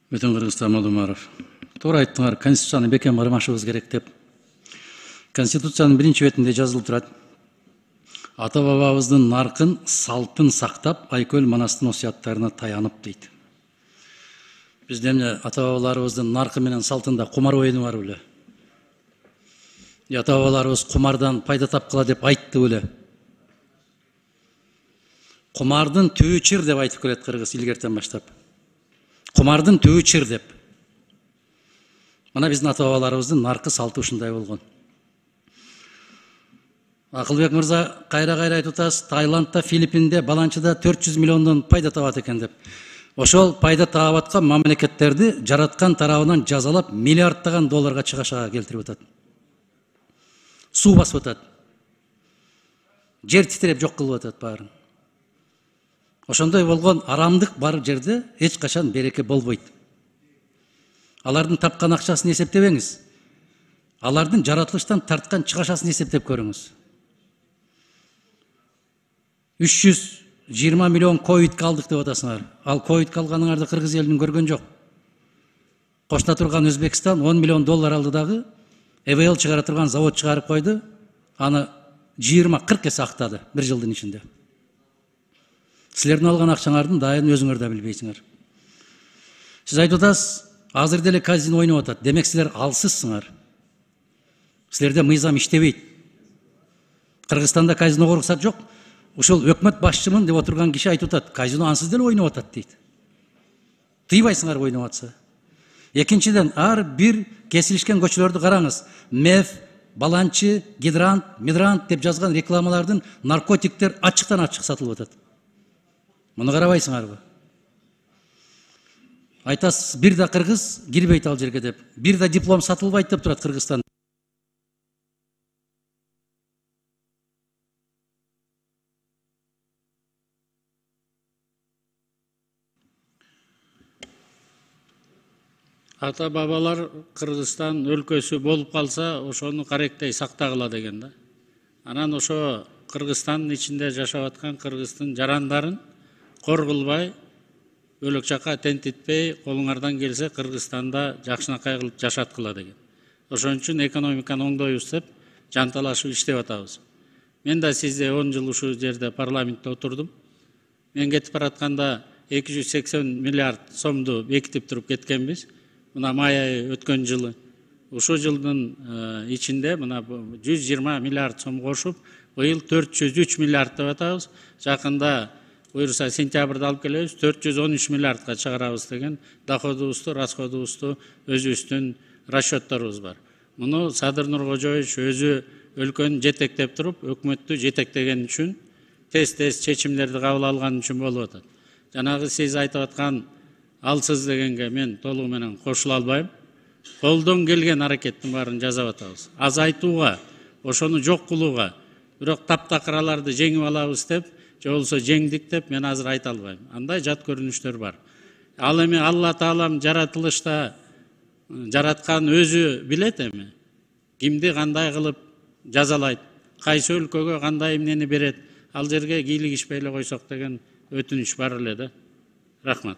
Бүтін Қырғызстан Молдумаров. Туура айттыңар, Конституцияны бекем кармашыбыз керек деп. Конституциянын биринчи бетинде жазылып турат. Ата бабабыздын наркын, салтын сактап, Айкөл Манастын осуяттарына таянып дейт. Бизде эмне ата бабаларыбыздын наркы менен салтында кумар оюну бар беле? Ата бабаларыбыз кумардан пайда тапкыла деп айтты беле? Кумардын түбү чыр деп айтып келет кыргыз илгертен баштап. Кумардын түбү чыр деп. Мына биздин ата бабаларыбыздын наркы салты ушундай болгон. Акылбек мырза кайра айтып атасыз, Таиландда, Филиппинде, Баланчыда 400 миллиондон пайда табат экен деп. Ошол пайда таап аткан мамлекеттерди жараткан тарабынан жазалап миллиарддаган долларга чыгашага келтирип атат. Суу басып атат. Жер титиреп жок кылып атат баарын. Ошондой болгон арамдык бар жерде эч качан береке болбойт. Алардын тапкан акчасын эсептебеңиз. Алардын жаратылыштан тарткан чыгашасын эсептеп көрүңүз. 320 миллион ковид калдык деп атасыңар. Ал ковид калганыңарды кыргыз элинин көргөн жок. Кошуна турган Өзбекстан 10 миллион доллар алды дагы, ЭВЛ чыгара турган завод чыгарып койду. Аны 20-40 эсе актады бир жылдын ичинде. Силердин алган акчаңардын дайын өзүңөр да билбейсиңер. Сиз айтып атасыз, азыр деле казино ойноп атат. Демек силер алсызсыңар. Силерде мыйзам иштебейт. Кыргызстанда казиного уруксат жок. Ушул өкмөт башчымын деп отурган киши айтып атат, казино ансыз деле ойноп атат дейт. Тыйбайсыңар ойноп атса. Экинчиден, ар бир кесилишкен көчөлөрдү караңыз. МЭФ, Баланчы, Гидрант, Мидрант деп жазган рекламалардын наркотиктер ачыктан ачык сатылып атат. Муну карабайсыңарбы? Айтасыз, бир да кыргыз кирбейт ал жерге деп. Бир да диплом сатылбайт деп турат Кыргызстан. Ата бабалар Кыргызстан өлкөсү болуп калса, ошону каректей сактагыла деген да. Анан ошо Кыргызстандын ичинде жашап аткан кыргыздын жарандарын кор кылбай, өлөк жакка тентитпей, колуңардан келсе Кыргызстанда жакшынакай кылып жашаткыла деген. Ошон үчүн экономиканы оңдойбуз деп жанталашып иштеп атабыз. Мен да сизде 10 жыл ушул жерде парламентте отурдум. Мен кетип баратканда 280 миллиард сомду бекитип туруп кеткенбиз. Мына май айы өткөн жылы. Ушул жылдын ичинде мына 120 миллиард сом кошуп, быйыл 403 миллиард деп атабыз. Жакында буюрса сентябрда алып келебиз, 413 миллиардка чыгарабыз деген доходубузду, расходубузду өзүбүздүн расчетторубуз бар. Муну Садыр Нуркожоевич өзү өлкөнү жетектеп туруп, өкмөттү жетектеген үчүн, тез чечимдерди кабыл алган үчүн болуп атат. Жанагы сиз айтып аткан алсыз дегенге мен толугу менен кошула албайм. Колдон келген аракеттин баарын жасап атабыз. Азайтууга, ошону жок кылууга, бирок таптакыраларды жеңип алабыз деп, же болсо жеңдик деп мен азыр айта албайм. Андай жат көрүнүштөр бар. Ал эми Алла Таалам жаратылышта жараткан өзү билет эми. Кимди кандай кылып жазалайт, кайсы өлкөгө кандай эмнени берет, ал жерге кийлигишпей эле койсок деген өтүнүч бар эле да. Рахмат.